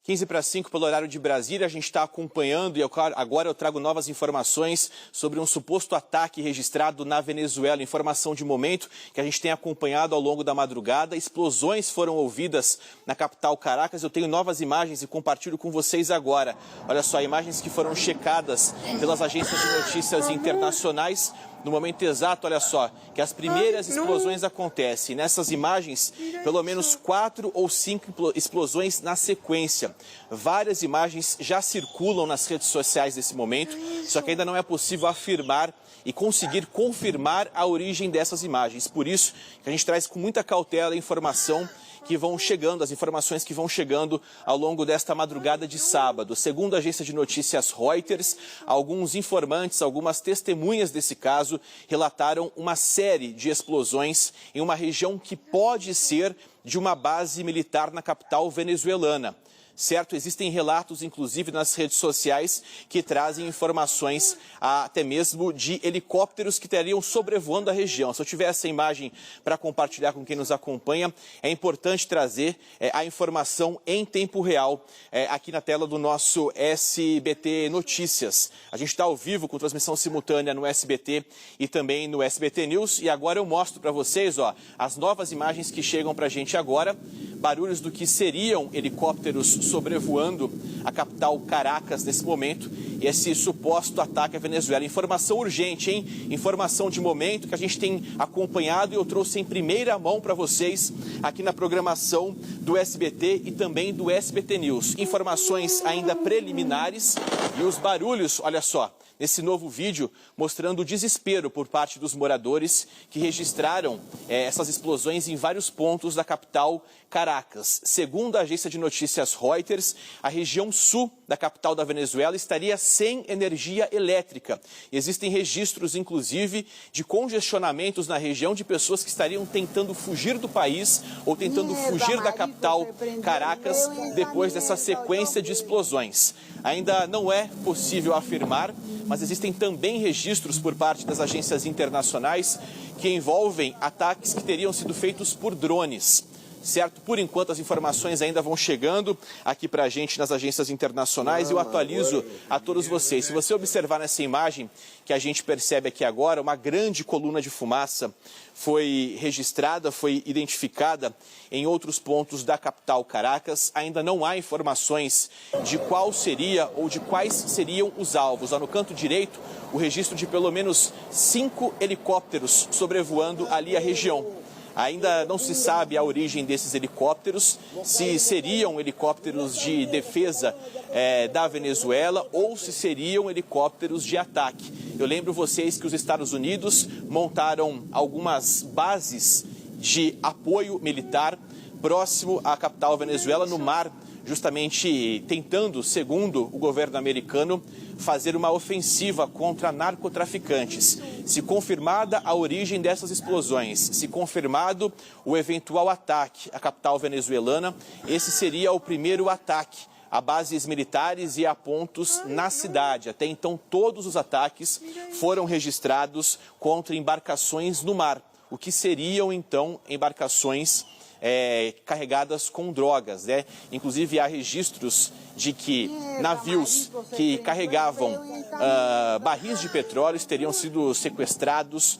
15 para 5 pelo horário de Brasília, a gente está acompanhando e agora eu trago novas informações sobre um suposto ataque registrado na Venezuela. Informação de momento que a gente tem acompanhado ao longo da madrugada. Explosões foram ouvidas na capital Caracas. Eu tenho novas imagens e compartilho com vocês agora. Olha só, imagens que foram checadas pelas agências de notícias internacionais. No momento exato, olha só, que as primeiras explosões acontecem. Nessas imagens, pelo menos 4 ou 5 explosões na sequência. Várias imagens já circulam nas redes sociais nesse momento, só que ainda não é possível afirmar e conseguir confirmar a origem dessas imagens. Por isso que a gente traz com muita cautela a informação que vão chegando, as informações que vão chegando ao longo desta madrugada de sábado. Segundo a agência de notícias Reuters, alguns informantes, algumas testemunhas desse caso relataram uma série de explosões em uma região que pode ser de uma base militar na capital venezuelana. Certo, existem relatos, inclusive, nas redes sociais que trazem informações até mesmo de helicópteros que estariam sobrevoando a região. Se eu tiver essa imagem para compartilhar com quem nos acompanha, é importante trazer a informação em tempo real aqui na tela do nosso SBT Notícias. A gente está ao vivo com transmissão simultânea no SBT e também no SBT News. E agora eu mostro para vocês as novas imagens que chegam para a gente agora. Barulhos do que seriam helicópteros sobrevoando a capital Caracas nesse momento e esse suposto ataque à Venezuela. Informação urgente, hein? Informação de momento que a gente tem acompanhado e eu trouxe em primeira mão para vocês aqui na programação do SBT e também do SBT News. Informações ainda preliminares e os barulhos, olha só, nesse novo vídeo mostrando o desespero por parte dos moradores que registraram essas explosões em vários pontos da capital Caracas. Segundo a agência de notícias Reuters, a região sul da capital da Venezuela estaria sem energia elétrica. Existem registros, inclusive, de congestionamentos na região de pessoas que estariam tentando fugir do país ou tentando fugir da capital Caracas depois dessa sequência de explosões. Ainda não é possível afirmar, mas existem também registros por parte das agências internacionais que envolvem ataques que teriam sido feitos por drones. Certo? Por enquanto, as informações ainda vão chegando aqui para a gente nas agências internacionais e eu atualizo a todos vocês. Se você observar nessa imagem que a gente percebe aqui agora, uma grande coluna de fumaça foi registrada, foi identificada em outros pontos da capital Caracas. Ainda não há informações de qual seria ou de quais seriam os alvos. Lá no canto direito, o registro de pelo menos 5 helicópteros sobrevoando ali a região. Ainda não se sabe a origem desses helicópteros, se seriam helicópteros de defesa da Venezuela ou se seriam helicópteros de ataque. Eu lembro vocês que os Estados Unidos montaram algumas bases de apoio militar próximo à capital Venezuela, no mar, justamente tentando, segundo o governo americano, fazer uma ofensiva contra narcotraficantes. Se confirmada a origem dessas explosões, se confirmado o eventual ataque à capital venezuelana, esse seria o primeiro ataque a bases militares e a pontos na cidade. Até então, todos os ataques foram registrados contra embarcações no mar, o que seriam, então, embarcações carregadas com drogas, né? Inclusive há registros de que navios que carregavam barris de petróleo teriam sido sequestrados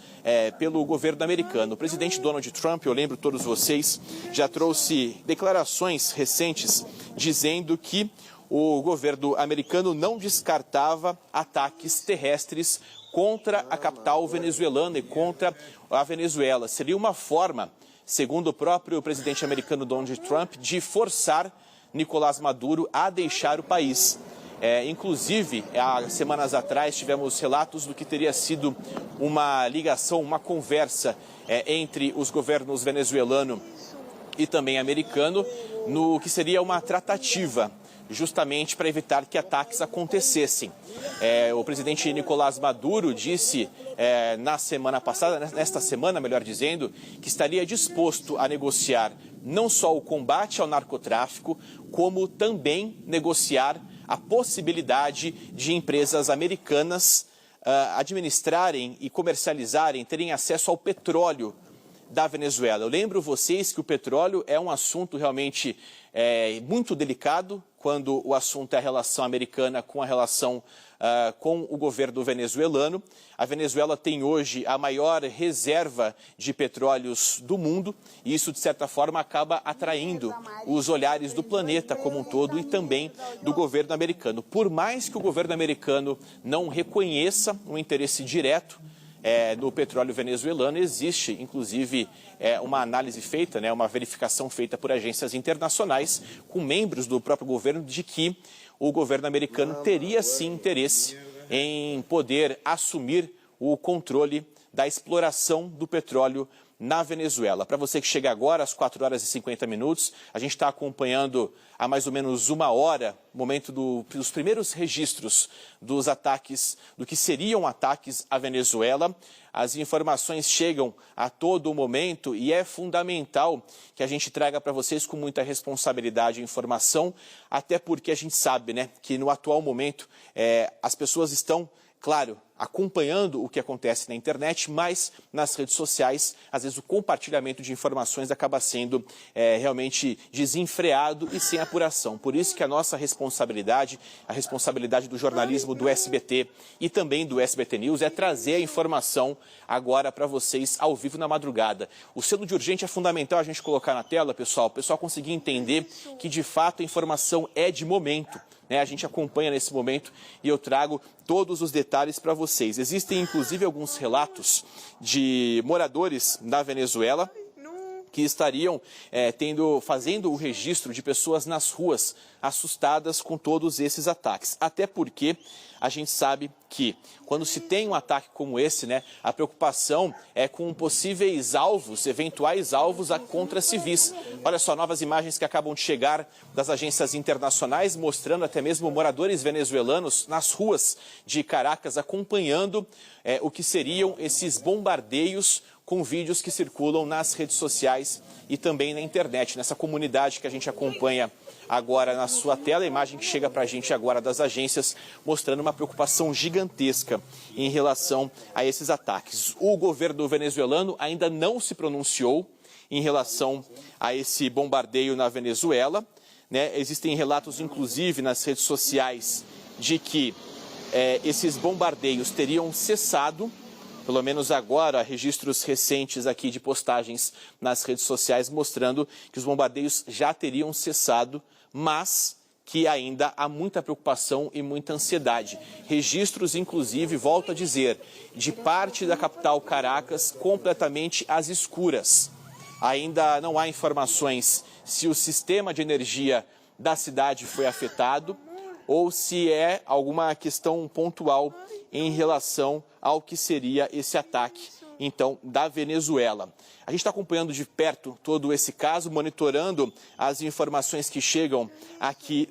pelo governo americano. O presidente Donald Trump, eu lembro todos vocês, já trouxe declarações recentes dizendo que o governo americano não descartava ataques terrestres contra a capital venezuelana e contra a Venezuela. Seria uma forma, segundo o próprio presidente americano Donald Trump, de forçar Nicolás Maduro a deixar o país. Inclusive, há semanas atrás tivemos relatos do que teria sido uma ligação, uma conversa entre os governos venezuelano e também americano, no que seria uma tratativa justamente para evitar que ataques acontecessem. O presidente Nicolás Maduro disse na semana passada, nesta semana, melhor dizendo, que estaria disposto a negociar não só o combate ao narcotráfico, como também negociar a possibilidade de empresas americanas administrarem e comercializarem, terem acesso ao petróleo da Venezuela. Eu lembro vocês que o petróleo é um assunto realmente muito delicado, quando o assunto é a relação americana com a relação com o governo venezuelano. A Venezuela tem hoje a maior reserva de petróleos do mundo e isso, de certa forma, acaba atraindo os olhares do planeta como um todo e também do governo americano. Por mais que o governo americano não reconheça um interesse direto no petróleo venezuelano, existe, inclusive, uma análise feita, uma verificação feita por agências internacionais com membros do próprio governo de que o governo americano teria, sim, interesse em poder assumir o controle da exploração do petróleo na Venezuela. Para você que chega agora, às 4 horas e 50 minutos, a gente está acompanhando há mais ou menos 1 hora, momento dos primeiros registros dos ataques, do que seriam ataques à Venezuela. As informações chegam a todo momento e é fundamental que a gente traga para vocês com muita responsabilidade a informação, até porque a gente sabe, que no atual momento as pessoas estão, claro, acompanhando o que acontece na internet, mas nas redes sociais, às vezes o compartilhamento de informações acaba sendo realmente desenfreado e sem apuração. Por isso que a nossa responsabilidade, a responsabilidade do jornalismo do SBT e também do SBT News é trazer a informação agora para vocês ao vivo na madrugada. O selo de urgente é fundamental a gente colocar na tela, pessoal, o pessoal conseguir entender que de fato a informação é de momento. A gente acompanha nesse momento e eu trago todos os detalhes para vocês. Existem, inclusive, alguns relatos de moradores da Venezuela que estariam fazendo o registro de pessoas nas ruas assustadas com todos esses ataques. Até porque a gente sabe que quando se tem um ataque como esse, a preocupação é com possíveis alvos, eventuais alvos contra civis. Olha só, novas imagens que acabam de chegar das agências internacionais, mostrando até mesmo moradores venezuelanos nas ruas de Caracas acompanhando o que seriam esses bombardeios com vídeos que circulam nas redes sociais e também na internet, nessa comunidade que a gente acompanha agora na sua tela, a imagem que chega para a gente agora das agências, mostrando uma preocupação gigantesca em relação a esses ataques. O governo venezuelano ainda não se pronunciou em relação a esse bombardeio na Venezuela. Existem relatos, inclusive, nas redes sociais de que esses bombardeios teriam cessado. Pelo menos agora, registros recentes aqui de postagens nas redes sociais mostrando que os bombardeios já teriam cessado, mas que ainda há muita preocupação e muita ansiedade. Registros, inclusive, volto a dizer, de parte da capital Caracas completamente às escuras. Ainda não há informações se o sistema de energia da cidade foi afetado ou se é alguma questão pontual em relação ao que seria esse ataque, então, da Venezuela. A gente está acompanhando de perto todo esse caso, monitorando as informações que chegam aqui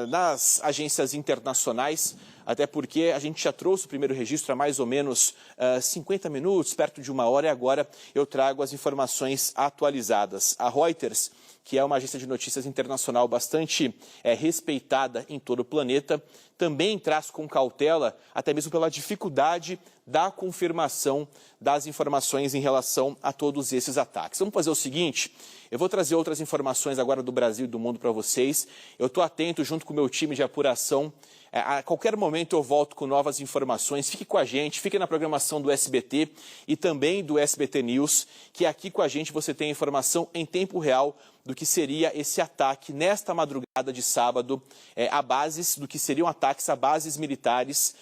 nas agências internacionais, até porque a gente já trouxe o primeiro registro há mais ou menos 50 minutos, perto de 1 hora, e agora eu trago as informações atualizadas. A Reuters, que é uma agência de notícias internacional bastante respeitada em todo o planeta, também traz com cautela, até mesmo pela dificuldade da confirmação das informações em relação a todos esses ataques. Vamos fazer o seguinte, eu vou trazer outras informações agora do Brasil e do mundo para vocês. Eu estou atento junto com o meu time de apuração. A qualquer momento eu volto com novas informações. Fique com a gente, fique na programação do SBT e também do SBT News, que aqui com a gente você tem informação em tempo real do que seria esse ataque nesta madrugada de sábado a bases, do que seriam ataques a bases militares,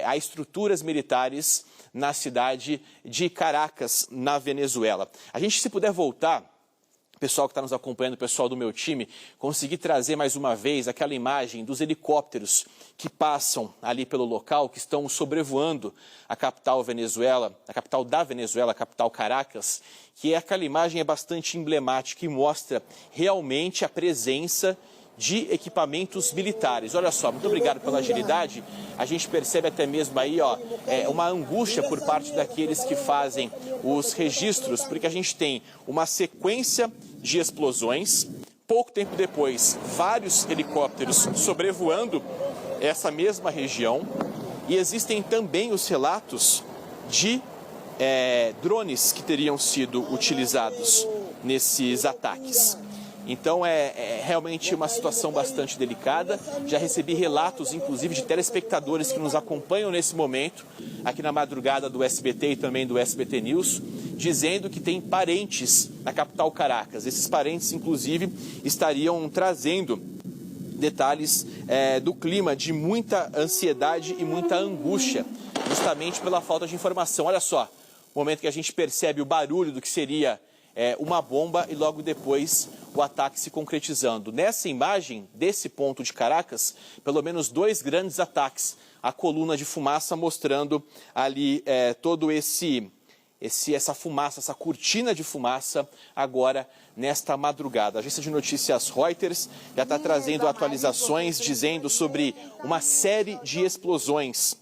a estruturas militares na cidade de Caracas, na Venezuela. A gente, se puder voltar, pessoal que está nos acompanhando, pessoal do meu time, conseguir trazer mais uma vez aquela imagem dos helicópteros que passam ali pelo local, que estão sobrevoando a capital Venezuela, a capital da Venezuela, a capital Caracas, que aquela imagem é bastante emblemática e mostra realmente a presença de equipamentos militares. Olha só, muito obrigado pela agilidade. A gente percebe até mesmo aí, uma angústia por parte daqueles que fazem os registros, porque a gente tem uma sequência de explosões. Pouco tempo depois, vários helicópteros sobrevoando essa mesma região. E existem também os relatos de drones que teriam sido utilizados nesses ataques. Então é realmente uma situação bastante delicada. Já recebi relatos, inclusive, de telespectadores que nos acompanham nesse momento, aqui na madrugada do SBT e também do SBT News, dizendo que tem parentes na capital Caracas. Esses parentes, inclusive, estariam trazendo detalhes do clima de muita ansiedade e muita angústia, justamente pela falta de informação. Olha só, o momento que a gente percebe o barulho do que seria uma bomba e logo depois o ataque se concretizando. Nessa imagem, desse ponto de Caracas, pelo menos 2 grandes ataques. A coluna de fumaça mostrando ali todo essa fumaça, essa cortina de fumaça agora nesta madrugada. A agência de notícias Reuters já está trazendo atualizações dizendo sobre uma série de explosões,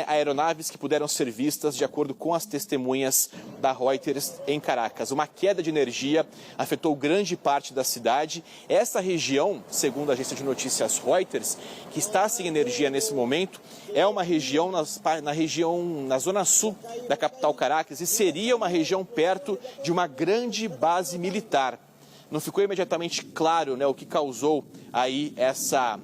aeronaves que puderam ser vistas de acordo com as testemunhas da Reuters em Caracas. Uma queda de energia afetou grande parte da cidade. Essa região, segundo a agência de notícias Reuters, que está sem energia nesse momento, é uma região na zona sul da capital Caracas e seria uma região perto de uma grande base militar. Não ficou imediatamente claro, o que causou aí essa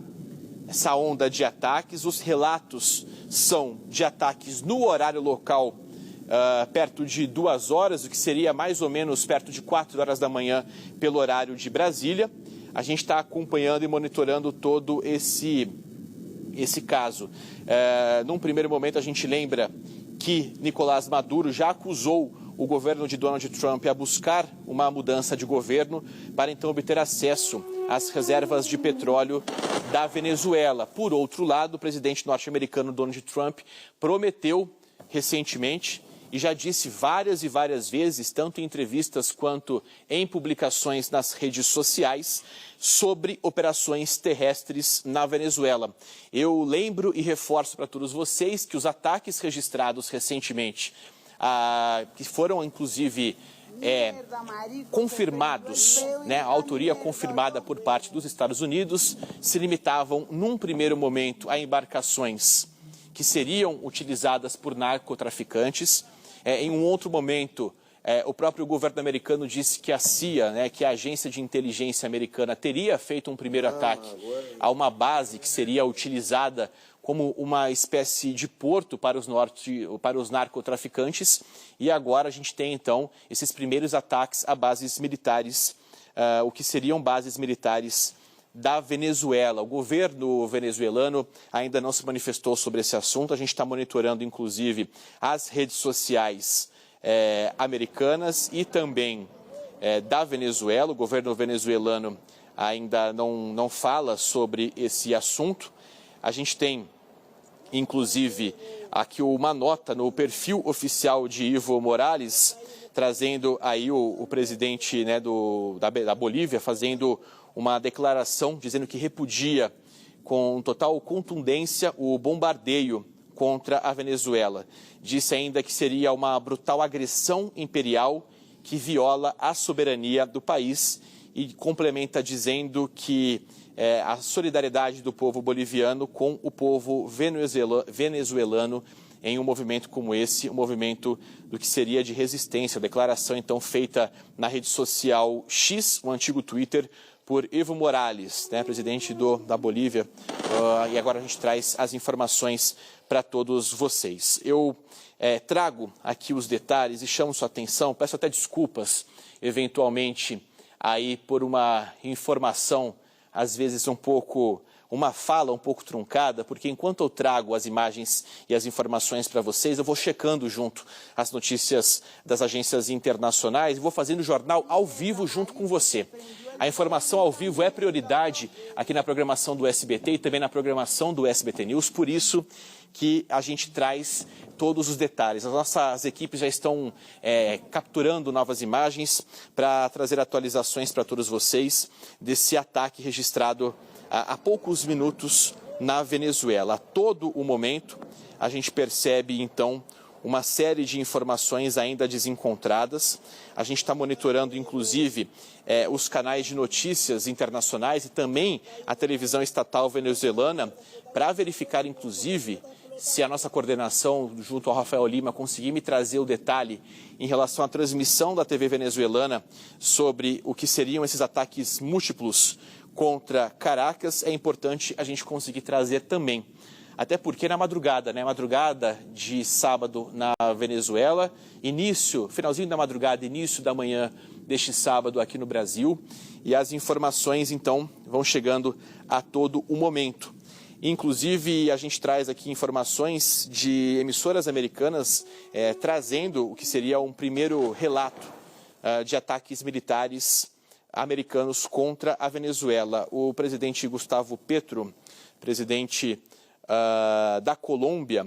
onda de ataques. Os relatos são de ataques no horário local, perto de 2 horas, o que seria mais ou menos perto de 4 horas da manhã pelo horário de Brasília. A gente está acompanhando e monitorando todo esse caso. Num primeiro momento, a gente lembra que Nicolás Maduro já acusou o governo de Donald Trump a buscar uma mudança de governo para então obter acesso às reservas de petróleo da Venezuela. Por outro lado, o presidente norte-americano Donald Trump prometeu recentemente e já disse várias e várias vezes, tanto em entrevistas quanto em publicações nas redes sociais, sobre operações terrestres na Venezuela. Eu lembro e reforço para todos vocês que os ataques registrados recentemente, que foram inclusive confirmados, a autoria confirmada por parte dos Estados Unidos, se limitavam num primeiro momento a embarcações que seriam utilizadas por narcotraficantes. Em um outro momento, o próprio governo americano disse que a CIA, que a agência de inteligência americana, teria feito um primeiro ataque a uma base que seria utilizada como uma espécie de porto para os narcotraficantes. E agora a gente tem, então, esses primeiros ataques a bases militares, o que seriam bases militares da Venezuela. O governo venezuelano ainda não se manifestou sobre esse assunto. A gente está monitorando, inclusive, as redes sociais americanas e também da Venezuela. O governo venezuelano ainda não fala sobre esse assunto. A gente tem, inclusive, aqui uma nota no perfil oficial de Evo Morales, trazendo aí o presidente da Bolívia, fazendo uma declaração dizendo que repudia com total contundência o bombardeio contra a Venezuela. Disse ainda que seria uma brutal agressão imperial que viola a soberania do país e complementa dizendo que a solidariedade do povo boliviano com o povo venezuelano em um movimento como esse, um movimento do que seria de resistência. A declaração, então, feita na rede social X, o antigo Twitter, por Evo Morales, presidente da Bolívia. E agora a gente traz as informações para todos vocês. Eu trago aqui os detalhes e chamo sua atenção, peço até desculpas, eventualmente, aí por uma informação, às vezes uma fala um pouco truncada, porque enquanto eu trago as imagens e as informações para vocês, eu vou checando junto as notícias das agências internacionais e vou fazendo o jornal ao vivo junto com você. A informação ao vivo é prioridade aqui na programação do SBT e também na programação do SBT News, por isso que a gente traz todos os detalhes. As nossas equipes já estão capturando novas imagens para trazer atualizações para todos vocês desse ataque registrado há poucos minutos na Venezuela. A todo o momento, a gente percebe, então, uma série de informações ainda desencontradas. A gente está monitorando, inclusive, os canais de notícias internacionais e também a televisão estatal venezuelana para verificar, inclusive, se a nossa coordenação, junto ao Rafael Lima, conseguir me trazer o detalhe em relação à transmissão da TV venezuelana sobre o que seriam esses ataques múltiplos contra Caracas, é importante a gente conseguir trazer também. Até porque na madrugada, madrugada de sábado na Venezuela, finalzinho da madrugada, início da manhã deste sábado aqui no Brasil, e as informações então vão chegando a todo o momento. Inclusive, a gente traz aqui informações de emissoras americanas trazendo o que seria um primeiro relato de ataques militares americanos contra a Venezuela. O presidente Gustavo Petro, presidente da Colômbia,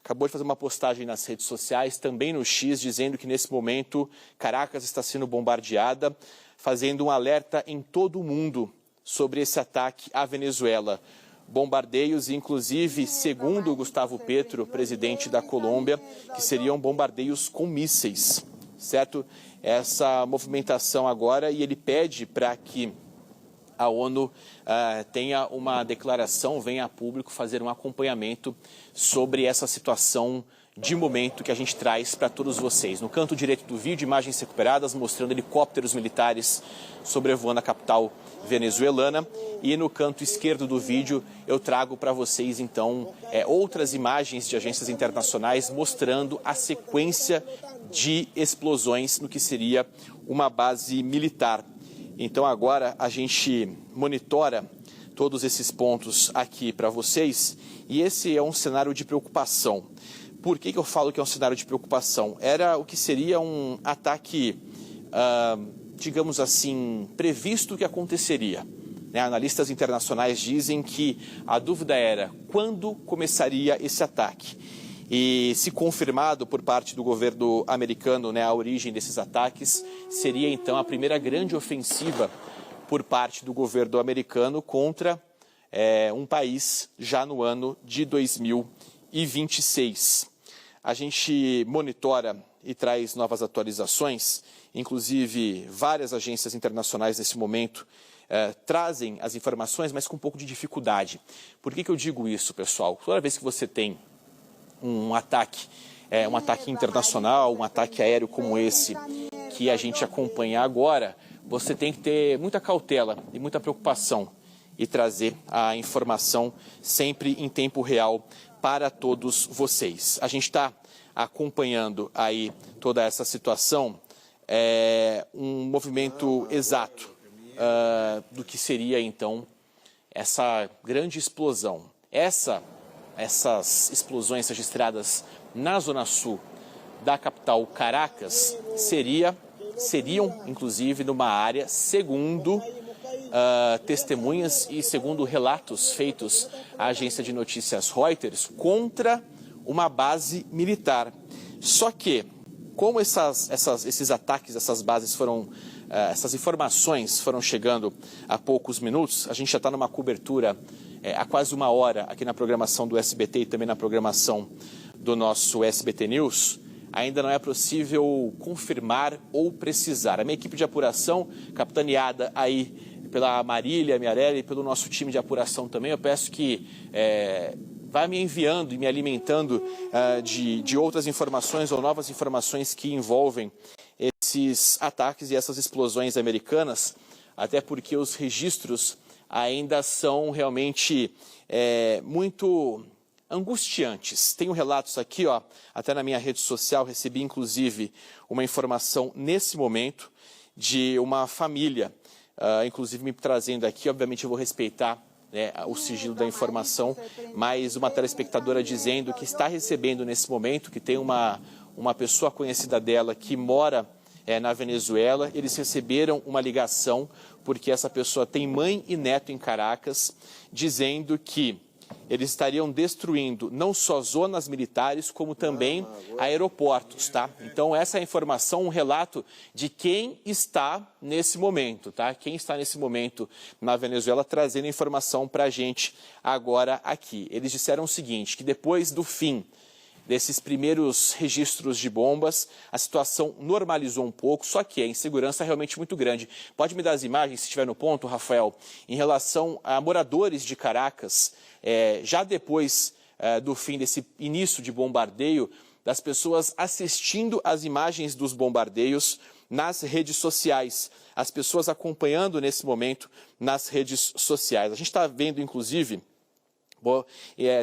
acabou de fazer uma postagem nas redes sociais, também no X, dizendo que nesse momento Caracas está sendo bombardeada, fazendo um alerta em todo o mundo sobre esse ataque à Venezuela. Bombardeios, inclusive, segundo Gustavo Petro, presidente da Colômbia, que seriam bombardeios com mísseis, certo? Essa movimentação agora, e ele pede para que a ONU tenha uma declaração, venha a público fazer um acompanhamento sobre essa situação de momento que a gente traz para todos vocês. No canto direito do vídeo, imagens recuperadas mostrando helicópteros militares sobrevoando a capital venezuelana, e no canto esquerdo do vídeo eu trago para vocês então outras imagens de agências internacionais mostrando a sequência de explosões no que seria uma base militar. Então agora a gente monitora todos esses pontos aqui para vocês, e esse é um cenário de preocupação. Por que eu falo que é um cenário de preocupação? Era o que seria um ataque, digamos assim, previsto que aconteceria. Analistas internacionais dizem que a dúvida era quando começaria esse ataque. E se confirmado por parte do governo americano a origem desses ataques, seria então a primeira grande ofensiva por parte do governo americano contra um país já no ano de 2026. A gente monitora e traz novas atualizações, inclusive várias agências internacionais nesse momento trazem as informações, mas com um pouco de dificuldade. Por que eu digo isso, pessoal? Toda vez que você tem um ataque internacional, um ataque aéreo como esse que a gente acompanha agora, você tem que ter muita cautela e muita preocupação e trazer a informação sempre em tempo real para todos vocês. A gente está acompanhando aí toda essa situação, um movimento exato do que seria então essa grande explosão. Essas explosões registradas na zona sul da capital Caracas seriam inclusive numa área, segundo testemunhas e segundo relatos feitos à agência de notícias Reuters, contra uma base militar. Só que, como esses ataques, essas bases essas informações foram chegando há poucos minutos, a gente já está numa cobertura há quase uma hora aqui na programação do SBT e também na programação do nosso SBT News, ainda não é possível confirmar ou precisar. A minha equipe de apuração, capitaneada aí pela Marília Miarelli e pelo nosso time de apuração também, eu peço que vá me enviando e me alimentando de outras informações ou novas informações que envolvem esses ataques e essas explosões americanas, até porque os registros ainda são realmente muito angustiantes. Tenho relatos aqui, até na minha rede social, recebi inclusive uma informação nesse momento de uma família, inclusive me trazendo aqui, obviamente eu vou respeitar o sigilo da informação, mas uma telespectadora dizendo que está recebendo nesse momento, que tem uma pessoa conhecida dela que mora na Venezuela. Eles receberam uma ligação porque essa pessoa tem mãe e neto em Caracas, dizendo que eles estariam destruindo não só zonas militares, como também aeroportos, tá? Então essa é a informação, um relato de quem está nesse momento, tá? Quem está nesse momento na Venezuela trazendo informação para a gente agora aqui. Eles disseram o seguinte, que depois do fim desses primeiros registros de bombas, a situação normalizou um pouco, só que a insegurança é realmente muito grande. Pode me dar as imagens, se estiver no ponto, Rafael, em relação a moradores de Caracas, já depois do fim desse início de bombardeio, das pessoas assistindo às imagens dos bombardeios nas redes sociais, as pessoas acompanhando nesse momento nas redes sociais. A gente está vendo, inclusive, vou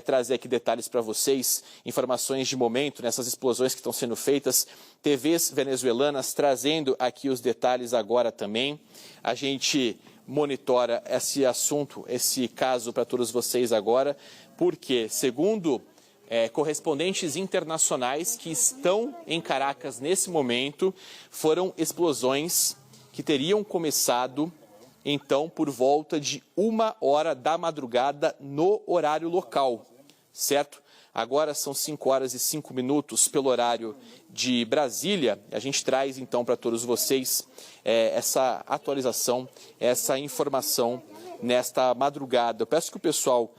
trazer aqui detalhes para vocês, informações de momento nessas explosões que estão sendo feitas, TVs venezuelanas trazendo aqui os detalhes agora também. A gente monitora esse assunto, esse caso para todos vocês agora, porque, segundo correspondentes internacionais que estão em Caracas nesse momento, foram explosões que teriam começado, então, por volta de 1h da madrugada no horário local, certo? Agora são 5h05 pelo horário de Brasília. A gente traz, então, para todos vocês essa atualização, essa informação nesta madrugada. Eu peço que o pessoal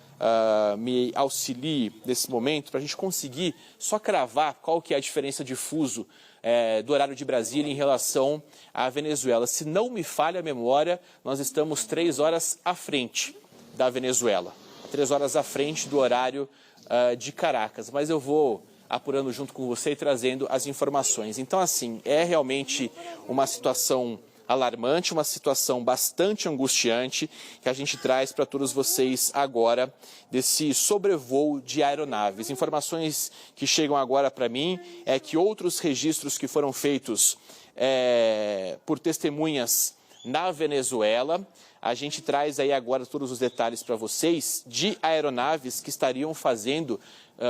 me auxilie nesse momento para a gente conseguir só cravar qual que é a diferença de fuso do horário de Brasília em relação à Venezuela. Se não me falha a memória, nós estamos 3 horas à frente da Venezuela, 3 horas à frente do horário de Caracas. Mas eu vou apurando junto com você e trazendo as informações. Então, assim, é realmente uma situação alarmante, uma situação bastante angustiante que a gente traz para todos vocês agora desse sobrevoo de aeronaves. Informações que chegam agora para mim é que outros registros que foram feitos por testemunhas na Venezuela, a gente traz aí agora todos os detalhes para vocês de aeronaves que estariam fazendo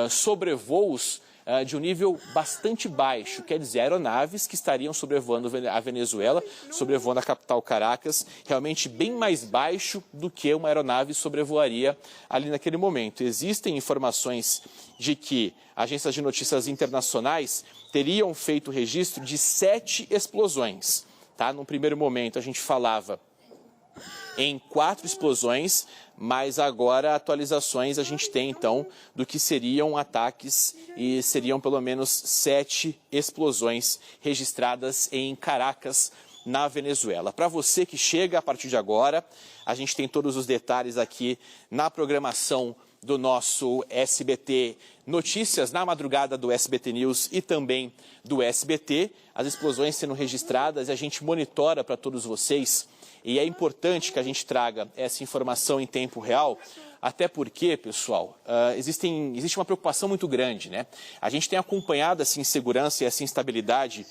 sobrevoos de um nível bastante baixo, quer dizer, aeronaves que estariam sobrevoando a Venezuela, sobrevoando a capital Caracas, realmente bem mais baixo do que uma aeronave sobrevoaria ali naquele momento. Existem informações de que agências de notícias internacionais teriam feito registro de 7 explosões. Tá? Num primeiro momento a gente falava em 4 explosões, mas agora atualizações a gente tem então do que seriam ataques e seriam pelo menos 7 explosões registradas em Caracas, na Venezuela. Para você que chega a partir de agora, a gente tem todos os detalhes aqui na programação do nosso SBT Notícias, na madrugada do SBT News e também do SBT, as explosões sendo registradas e a gente monitora para todos vocês. E é importante que a gente traga essa informação em tempo real, até porque, pessoal, existe uma preocupação muito grande, né? A gente tem acompanhado essa insegurança e essa instabilidade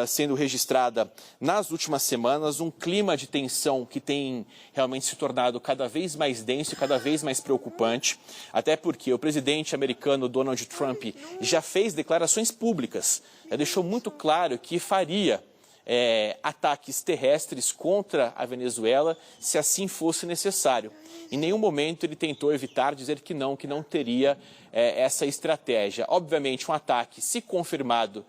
sendo registrada nas últimas semanas, um clima de tensão que tem realmente se tornado cada vez mais denso e cada vez mais preocupante, até porque o presidente americano Donald Trump já fez declarações públicas, já deixou muito claro que faria ataques terrestres contra a Venezuela, se assim fosse necessário. Em nenhum momento ele tentou evitar dizer que não teria essa estratégia. Obviamente, um ataque, se confirmado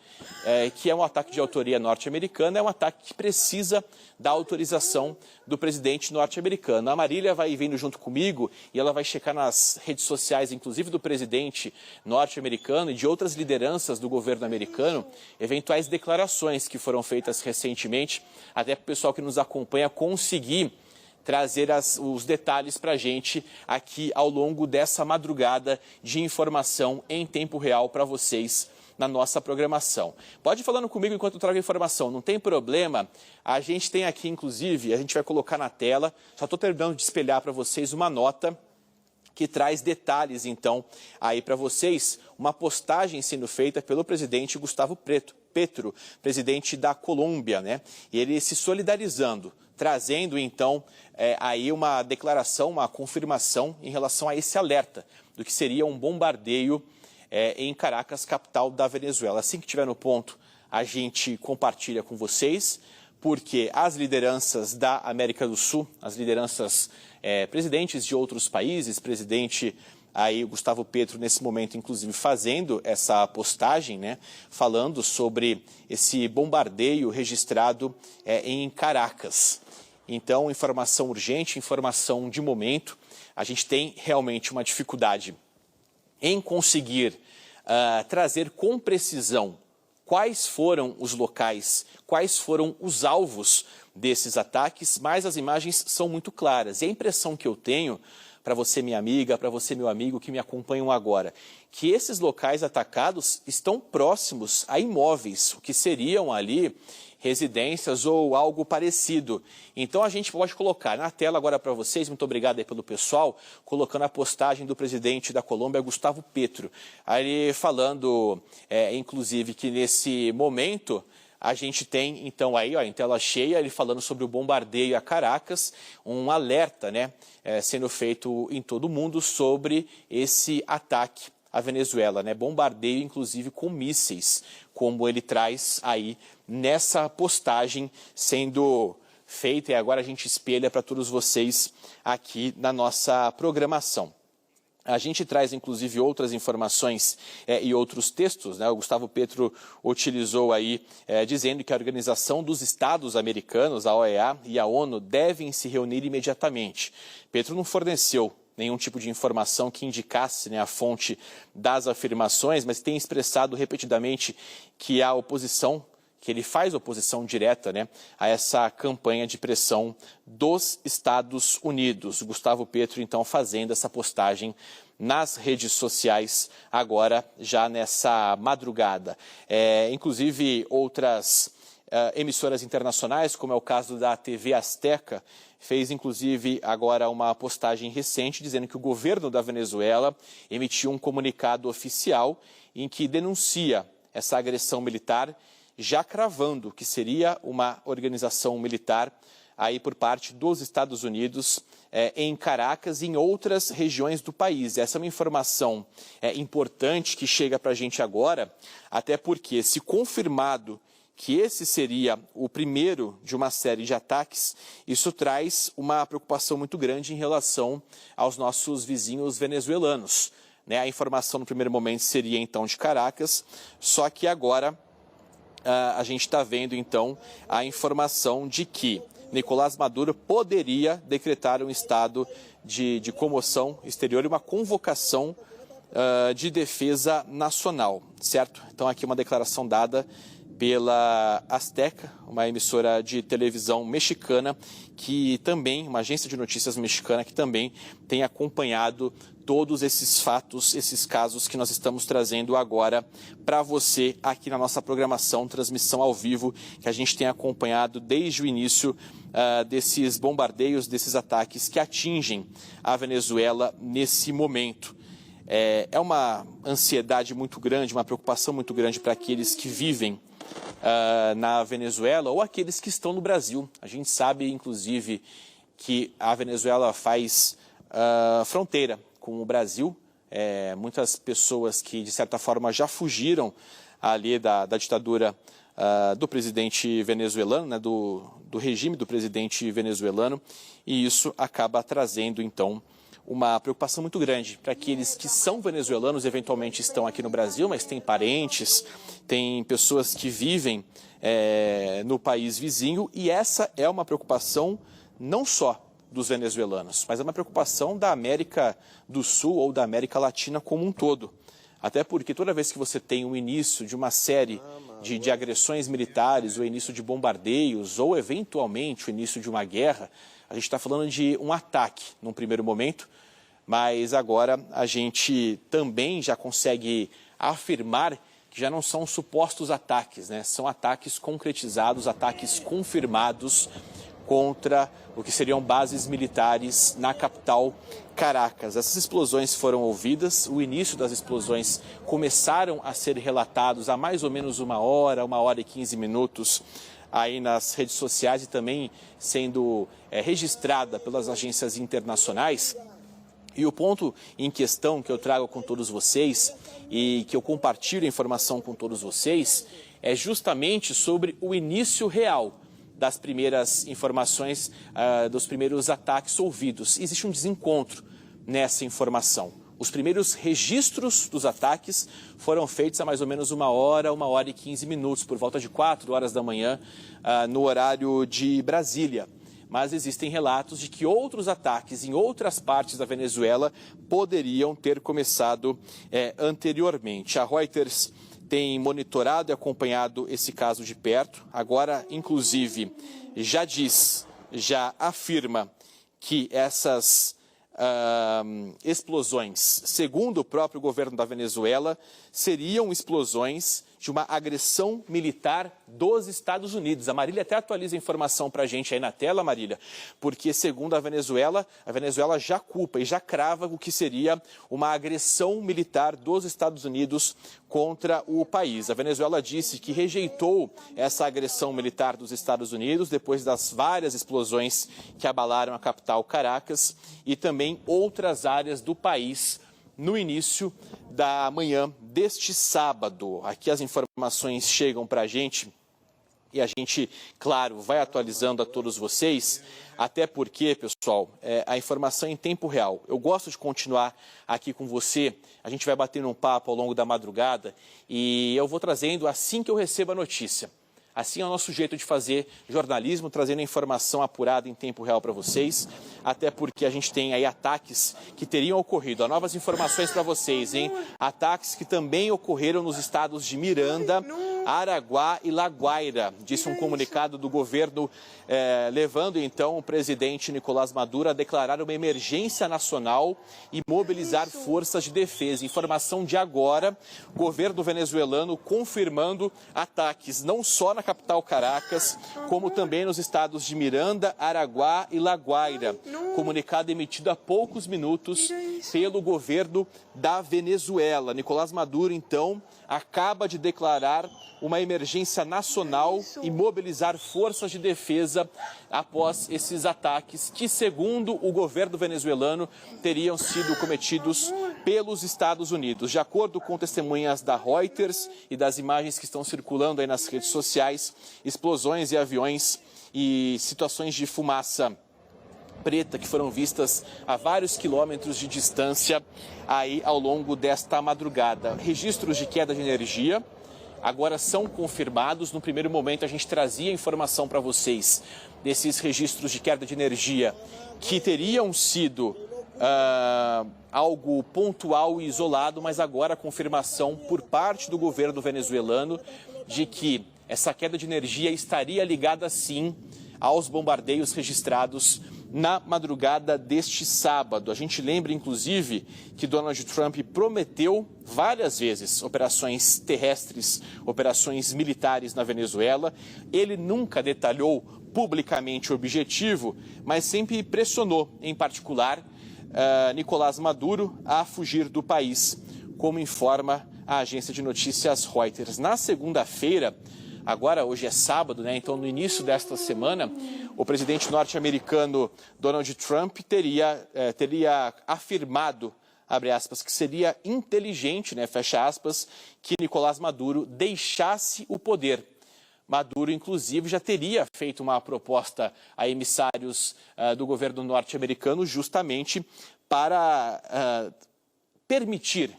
que é um ataque de autoria norte-americana, é um ataque que precisa da autorização do presidente norte-americano. A Marília vai vindo junto comigo e ela vai checar nas redes sociais, inclusive do presidente norte-americano e de outras lideranças do governo americano, eventuais declarações que foram feitas recentemente, até para o pessoal que nos acompanha conseguir trazer os detalhes para a gente aqui ao longo dessa madrugada de informação em tempo real para vocês na nossa programação. Pode ir falando comigo enquanto eu trago informação, não tem problema. A gente tem aqui, inclusive, a gente vai colocar na tela, só estou terminando de espelhar para vocês uma nota que traz detalhes, então, aí para vocês, uma postagem sendo feita pelo presidente Gustavo Petro, presidente da Colômbia, né? E ele se solidarizando, trazendo, então, aí uma declaração, uma confirmação em relação a esse alerta do que seria um bombardeio em Caracas, capital da Venezuela. Assim que estiver no ponto, a gente compartilha com vocês, porque as lideranças da América do Sul, as lideranças presidentes de outros países, presidente aí Gustavo Petro nesse momento, inclusive, fazendo essa postagem, né, falando sobre esse bombardeio registrado em Caracas. Então, informação urgente, informação de momento. A gente tem realmente uma dificuldade em conseguir trazer com precisão quais foram os locais, quais foram os alvos desses ataques, mas as imagens são muito claras. E a impressão que eu tenho, para você, minha amiga, para você, meu amigo, que me acompanham agora, que esses locais atacados estão próximos a imóveis, o que seriam ali residências ou algo parecido. Então a gente pode colocar na tela agora para vocês, muito obrigado aí pelo pessoal, colocando a postagem do presidente da Colômbia, Gustavo Petro, aí falando, inclusive, que nesse momento a gente tem, então, aí, ó, em tela cheia, ele falando sobre o bombardeio a Caracas, um alerta, né, sendo feito em todo o mundo sobre esse ataque à Venezuela, né, bombardeio, inclusive, com mísseis, como ele traz aí nessa postagem sendo feita, e agora a gente espelha para todos vocês aqui na nossa programação. A gente traz, inclusive, outras informações e outros textos, né? O Gustavo Petro utilizou aí, dizendo que a Organização dos Estados Americanos, a OEA e a ONU, devem se reunir imediatamente. Petro não forneceu nenhum tipo de informação que indicasse, né, a fonte das afirmações, mas tem expressado repetidamente que a oposição, que ele faz oposição direta, né, a essa campanha de pressão dos Estados Unidos. Gustavo Petro, então, fazendo essa postagem nas redes sociais agora, já nessa madrugada. Inclusive, outras emissoras internacionais, como é o caso da TV Azteca, fez, inclusive, agora uma postagem recente dizendo que o governo da Venezuela emitiu um comunicado oficial em que denuncia essa agressão militar, já cravando que seria uma organização militar aí por parte dos Estados Unidos em Caracas e em outras regiões do país. Essa é uma informação importante que chega para a gente agora, até porque, se confirmado que esse seria o primeiro de uma série de ataques, isso traz uma preocupação muito grande em relação aos nossos vizinhos venezuelanos, né? A informação no primeiro momento seria então de Caracas, só que agora a gente está vendo, então, a informação de que Nicolás Maduro poderia decretar um estado de comoção exterior e uma convocação de defesa nacional, certo? Então, aqui uma declaração dada pela Azteca, uma emissora de televisão mexicana, que também, uma agência de notícias mexicana, que também tem acompanhado todos esses fatos, esses casos que nós estamos trazendo agora para você aqui na nossa programação, transmissão ao vivo, que a gente tem acompanhado desde o início desses bombardeios, desses ataques que atingem a Venezuela nesse momento. É uma ansiedade muito grande, uma preocupação muito grande para aqueles que vivem na Venezuela ou aqueles que estão no Brasil. A gente sabe, inclusive, que a Venezuela faz fronteira com o Brasil. Muitas pessoas que, de certa forma, já fugiram ali da ditadura do presidente venezuelano, né, do regime do presidente venezuelano, e isso acaba trazendo, então, uma preocupação muito grande para aqueles que são venezuelanos, eventualmente estão aqui no Brasil, mas têm parentes, tem pessoas que vivem no país vizinho, e essa é uma preocupação não só dos venezuelanos, mas é uma preocupação da América do Sul ou da América Latina como um todo. Até porque toda vez que você tem o início de uma série de agressões militares, o início de bombardeios, ou eventualmente o início de uma guerra, a gente está falando de um ataque num primeiro momento, mas agora a gente também já consegue afirmar que já não são supostos ataques, né? São ataques concretizados, ataques confirmados contra o que seriam bases militares na capital Caracas. Essas explosões foram ouvidas, o início das explosões começaram a ser relatados há mais ou menos 1h e 15 minutos aí nas redes sociais e também sendo registrada pelas agências internacionais. E o ponto em questão que eu trago com todos vocês e que eu compartilho a informação com todos vocês é justamente sobre o início real das primeiras informações, dos primeiros ataques ouvidos. Existe um desencontro nessa informação. Os primeiros registros dos ataques foram feitos há mais ou menos 1h e 15 minutos, por volta de 4 horas da manhã, no horário de Brasília. Mas existem relatos de que outros ataques em outras partes da Venezuela poderiam ter começado anteriormente. A Reuters tem monitorado e acompanhado esse caso de perto. Agora, inclusive, já afirma que essas explosões, segundo o próprio governo da Venezuela, seriam explosões de uma agressão militar dos Estados Unidos. A Marília até atualiza a informação para a gente aí na tela, Marília, porque segundo a Venezuela já culpa e já crava o que seria uma agressão militar dos Estados Unidos contra o país. A Venezuela disse que rejeitou essa agressão militar dos Estados Unidos depois das várias explosões que abalaram a capital Caracas e também outras áreas do país no início da manhã deste sábado. Aqui as informações chegam para a gente e a gente, claro, vai atualizando a todos vocês, até porque, pessoal, a informação é em tempo real. Eu gosto de continuar aqui com você, a gente vai batendo um papo ao longo da madrugada e eu vou trazendo assim que eu recebo a notícia. Assim é o nosso jeito de fazer jornalismo, trazendo a informação apurada em tempo real para vocês, até porque a gente tem aí ataques que teriam ocorrido. Há novas informações para vocês, hein? Ataques que também ocorreram nos estados de Miranda, Araguá e La Guaira, disse um comunicado do governo, levando então o presidente Nicolás Maduro a declarar uma emergência nacional e mobilizar forças de defesa. Informação de agora, governo venezuelano confirmando ataques não só na capital Caracas, como também nos estados de Miranda, Araguá e La Guaira. Comunicado emitido há poucos minutos pelo governo da Venezuela. Nicolás Maduro, então, acaba de declarar uma emergência nacional e mobilizar forças de defesa após esses ataques que, segundo o governo venezuelano, teriam sido cometidos pelos Estados Unidos. De acordo com testemunhas da Reuters e das imagens que estão circulando aí nas redes sociais, explosões e aviões e situações de fumaça preta que foram vistas a vários quilômetros de distância aí ao longo desta madrugada. Registros de queda de energia agora são confirmados. No primeiro momento a gente trazia informação para vocês desses registros de queda de energia que teriam sido algo pontual e isolado, mas agora a confirmação por parte do governo venezuelano de que essa queda de energia estaria ligada sim aos bombardeios registrados na madrugada deste sábado. A gente lembra, inclusive, que Donald Trump prometeu várias vezes operações terrestres, operações militares na Venezuela. Ele nunca detalhou publicamente o objetivo, mas sempre pressionou, em particular, Nicolás Maduro a fugir do país, como informa a agência de notícias Reuters. Na segunda-feira, agora hoje é sábado, né? Então no início desta semana, o presidente norte-americano Donald Trump teria afirmado, abre aspas, que seria inteligente, né, fecha aspas, que Nicolás Maduro deixasse o poder. Maduro, inclusive, já teria feito uma proposta a emissários do governo norte-americano justamente para permitir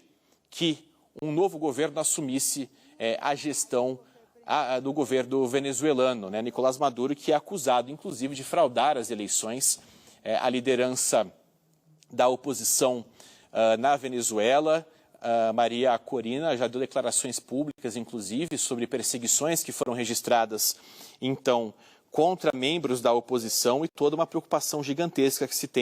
que um novo governo assumisse a gestão do governo venezuelano, né? Nicolás Maduro, que é acusado, inclusive, de fraudar as eleições. A liderança da oposição na Venezuela, Maria Corina, já deu declarações públicas, inclusive, sobre perseguições que foram registradas, então, contra membros da oposição e toda uma preocupação gigantesca que se tem